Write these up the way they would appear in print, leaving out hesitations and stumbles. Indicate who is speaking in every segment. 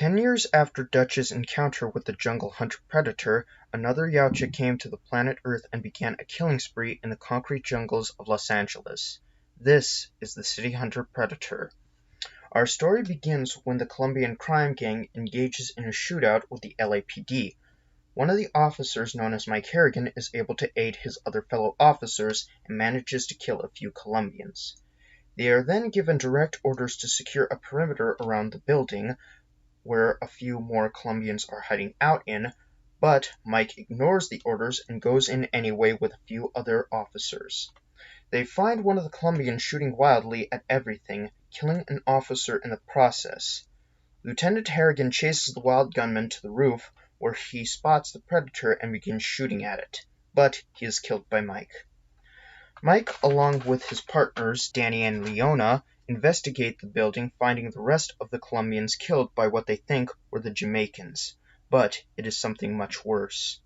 Speaker 1: 10 years after Dutch's encounter with the jungle hunter predator, another Yautja came to the planet Earth and began a killing spree in the concrete jungles of Los Angeles. This is the City Hunter Predator. Our story begins when the Colombian crime gang engages in a shootout with the LAPD. One of the officers, known as Mike Harrigan, is able to aid his other fellow officers and manages to kill a few Colombians. They are then given direct orders to secure a perimeter around the building, where a few more Colombians are hiding out in, but Mike ignores the orders and goes in anyway with a few other officers. They find one of the Colombians shooting wildly at everything, killing an officer in the process. Lieutenant Harrigan chases the wild gunman to the roof, where he spots the predator and begins shooting at it, but he is killed by Mike. Mike, along with his partners Danny and Leona, investigate the building, finding the rest of the Colombians killed by what they think were the Jamaicans, but it is something much worse.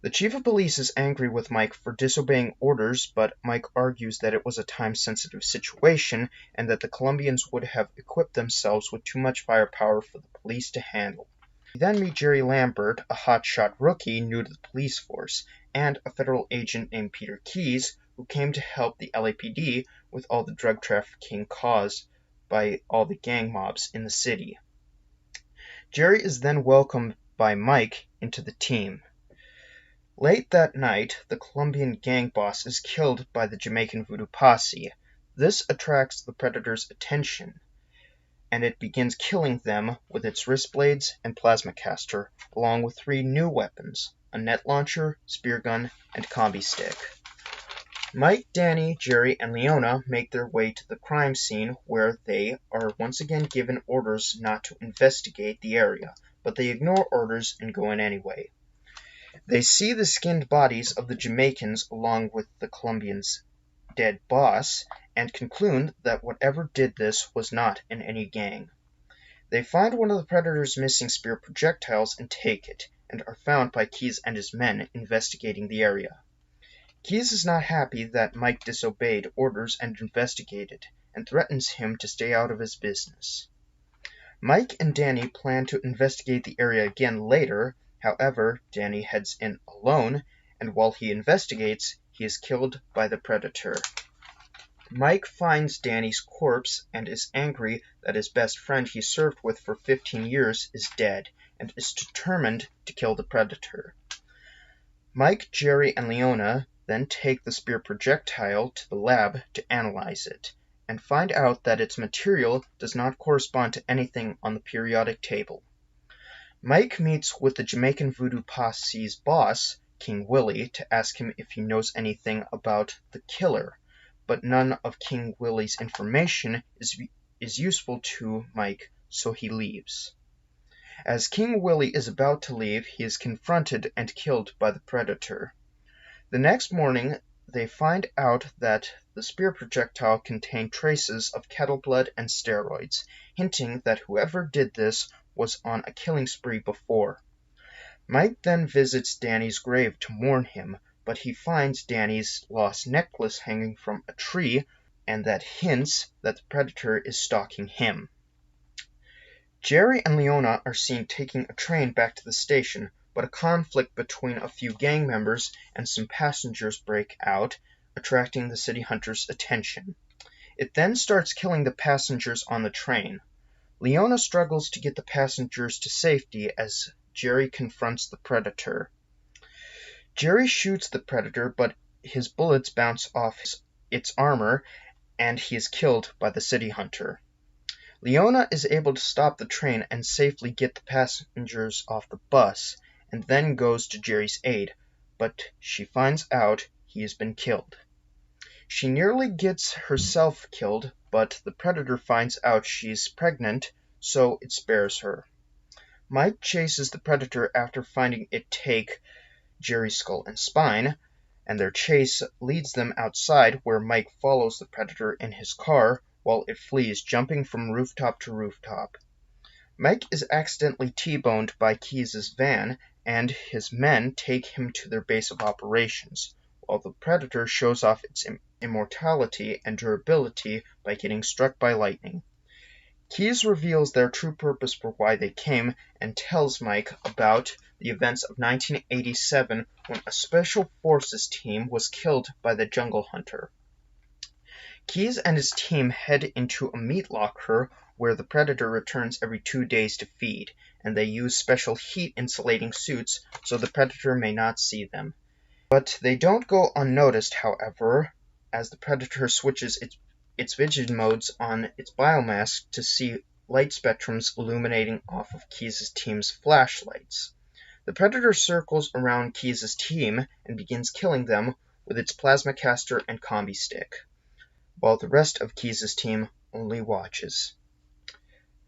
Speaker 1: The chief of police is angry with Mike for disobeying orders, but Mike argues that it was a time-sensitive situation and that the Colombians would have equipped themselves with too much firepower for the police to handle. We then meet Jerry Lambert, a hotshot rookie new to the police force, and a federal agent named Peter Keyes, who came to help the LAPD with all the drug trafficking caused by all the gang mobs in the city. Jerry is then welcomed by Mike into the team. Late that night, the Colombian gang boss is killed by the Jamaican voodoo posse. This attracts the Predator's attention, and it begins killing them with its wrist blades and plasma caster, along with 3 new weapons, a net launcher, spear gun, and combi stick. Mike, Danny, Jerry, and Leona make their way to the crime scene, where they are once again given orders not to investigate the area, but they ignore orders and go in anyway. They see the skinned bodies of the Jamaicans along with the Colombians' dead boss, and conclude that whatever did this was not in any gang. They find one of the Predator's missing spear projectiles and take it, and are found by Keyes and his men investigating the area. Keyes is not happy that Mike disobeyed orders and investigated, and threatens him to stay out of his business. Mike and Danny plan to investigate the area again later. However, Danny heads in alone, and while he investigates, he is killed by the Predator. Mike finds Danny's corpse and is angry that his best friend he served with for 15 years is dead, and is determined to kill the Predator. Mike, Jerry, and Leona then take the spear projectile to the lab to analyze it, and find out that its material does not correspond to anything on the periodic table. Mike meets with the Jamaican voodoo posse's boss, King Willie, to ask him if he knows anything about the killer, but none of King Willie's information is useful to Mike, so he leaves. As King Willie is about to leave, he is confronted and killed by the Predator. The next morning, they find out that the spear projectile contained traces of cattle blood and steroids, hinting that whoever did this was on a killing spree before. Mike then visits Danny's grave to mourn him, but he finds Danny's lost necklace hanging from a tree, and that hints that the Predator is stalking him. Jerry and Leona are seen taking a train back to the station, but a conflict between a few gang members and some passengers break out, attracting the city hunter's attention. It then starts killing the passengers on the train. Leona struggles to get the passengers to safety as Jerry confronts the Predator. Jerry shoots the Predator, but his bullets bounce off its armor, and he is killed by the city hunter. Leona is able to stop the train and safely get the passengers off the bus, and then goes to Jerry's aid, but she finds out he has been killed. She nearly gets herself killed, but the Predator finds out she's pregnant, so it spares her. Mike chases the Predator after finding it take Jerry's skull and spine, and their chase leads them outside, where Mike follows the Predator in his car while it flees, jumping from rooftop to rooftop. Mike is accidentally T-boned by Keyes' van, and his men take him to their base of operations, while the Predator shows off its immortality and durability by getting struck by lightning. Keyes reveals their true purpose for why they came and tells Mike about the events of 1987 when a Special Forces team was killed by the Jungle Hunter. Keyes and his team head into a meat locker where the predator returns every 2 days to feed, and they use special heat-insulating suits so the predator may not see them. But they don't go unnoticed, however, as the predator switches its vision modes on its biomask to see light spectrums illuminating off of Keyes' team's flashlights. The predator circles around Keyes' team and begins killing them with its plasma caster and combi stick, while the rest of Keyes' team only watches.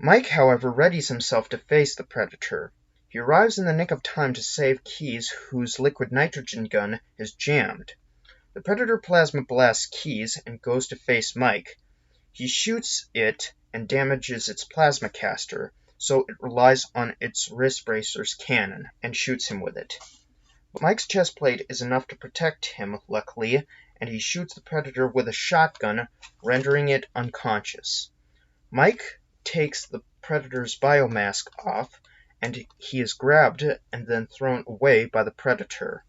Speaker 1: Mike, however, readies himself to face the predator. He arrives in the nick of time to save Keyes, whose liquid nitrogen gun is jammed. The predator plasma blasts Keyes and goes to face Mike. He shoots it and damages its plasma caster, so it relies on its wrist bracer's cannon and shoots him with it. But Mike's chest plate is enough to protect him, luckily, and he shoots the predator with a shotgun, rendering it unconscious. Mike takes the predator's biomask off, and he is grabbed and then thrown away by the predator.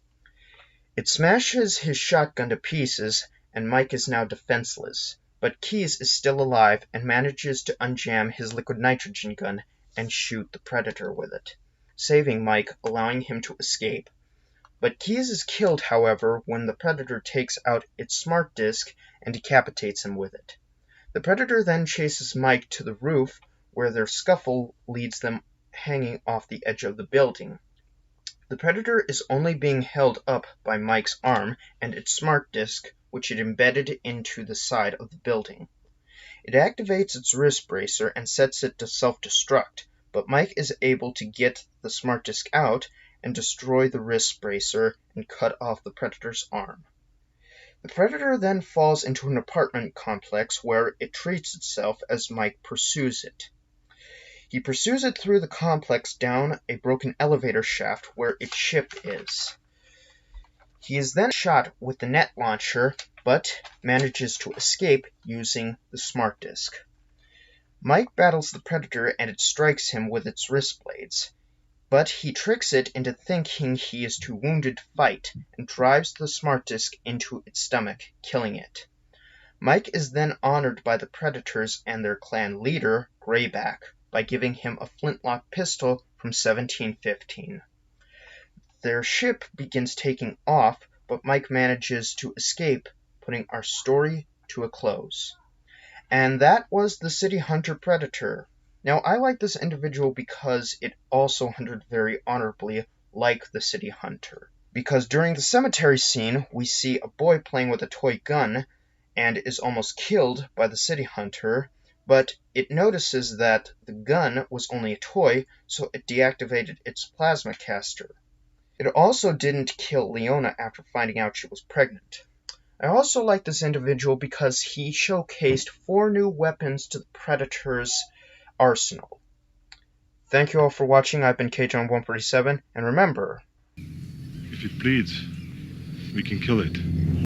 Speaker 1: It smashes his shotgun to pieces, and Mike is now defenseless, but Keyes is still alive and manages to unjam his liquid nitrogen gun and shoot the predator with it, saving Mike, allowing him to escape. But Keyes is killed, however, when the predator takes out its smart disk and decapitates him with it. The predator then chases Mike to the roof, where their scuffle leads them hanging off the edge of the building. The predator is only being held up by Mike's arm and its smart disk, which it embedded into the side of the building. It activates its wrist bracer and sets it to self-destruct, but Mike is able to get the smart disk out and destroy the wrist bracer and cut off the predator's arm. The predator then falls into an apartment complex where it treats itself as Mike pursues it. He pursues it through the complex down a broken elevator shaft where its ship is. He is then shot with the net launcher, but manages to escape using the smart disk. Mike battles the predator and it strikes him with its wrist blades, but he tricks it into thinking he is too wounded to fight and drives the smart disk into its stomach, killing it. Mike is then honored by the predators and their clan leader, Greyback, by giving him a flintlock pistol from 1715. Their ship begins taking off, but Mike manages to escape, putting our story to a close. And that was the City Hunter Predator. Now, I like this individual because it also hunted very honorably, like the City Hunter. Because during the cemetery scene, we see a boy playing with a toy gun and is almost killed by the City Hunter, but it notices that the gun was only a toy, so it deactivated its plasma caster. It also didn't kill Leona after finding out she was pregnant. I also like this individual because he showcased 4 new weapons to the Predator's arsenal. Thank you all for watching. I've been KJohn147, and remember,
Speaker 2: if it bleeds, we can kill it.